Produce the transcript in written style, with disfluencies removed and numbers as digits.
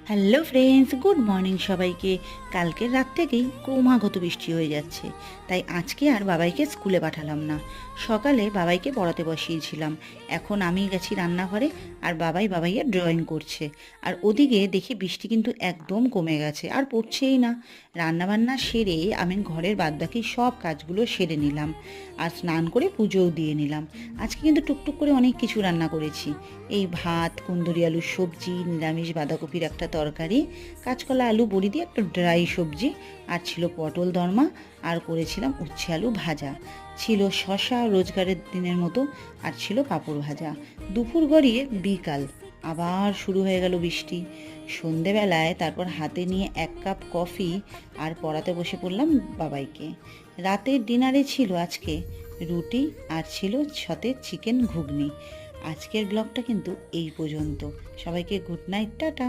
Hello friends, good morning সবাইকে। কালকের রাত থেকেই ক্রমাগত বৃষ্টি হয়ে যাচ্ছে, তাই আজকে আর বাবাইকে স্কুলে পাঠালাম না। সকালে বাবাইকে পড়াতে বসিয়েছিলাম। এখন আমি গেছি রান্নাঘরে, আর বাবাইয়ের ড্রয়িং করছে। আর ওদিকে দেখি বৃষ্টি কিন্তু একদম কমে গেছে, আর পড়ছেই না। রান্নাবান্না সেরে আমি ঘরের বাদবাকি সব কাজগুলো সেরে নিলাম, আর স্নান করে পুজোও দিয়ে নিলাম। আজকে কিন্তু টুকটুক করে অনেক কিছু রান্না করেছি। এই ভাত, কুন্দরি আলুর সবজি, নিরামিষ বাঁধাকপির একটা তরকারি, কাঁচকলা আলু বড়ি দিয়ে একটা ড্রাই সবজি, আর ছিল পটল দরমা, আর করেছিলাম উচ্ছে আলু ভাজা, ছিল শশা রোজগারের দিনের মতো, আর ছিল পাঁপড় ভাজা। দুপুর গড়িয়ে বিকাল আবার শুরু হয়ে গেল বৃষ্টি। সন্ধেবেলায় তারপর হাতে নিয়ে 1 কাপ কফি আর পড়াতে বসে পড়লাম বাবাইকে। রাতের ডিনারে ছিল আজকে রুটি, আর ছিল সাথে চিকেন ঘুগনি। আজকের ব্লগটা কিন্তু এই পর্যন্ত। সবাইকে গুড নাইট, টাটা।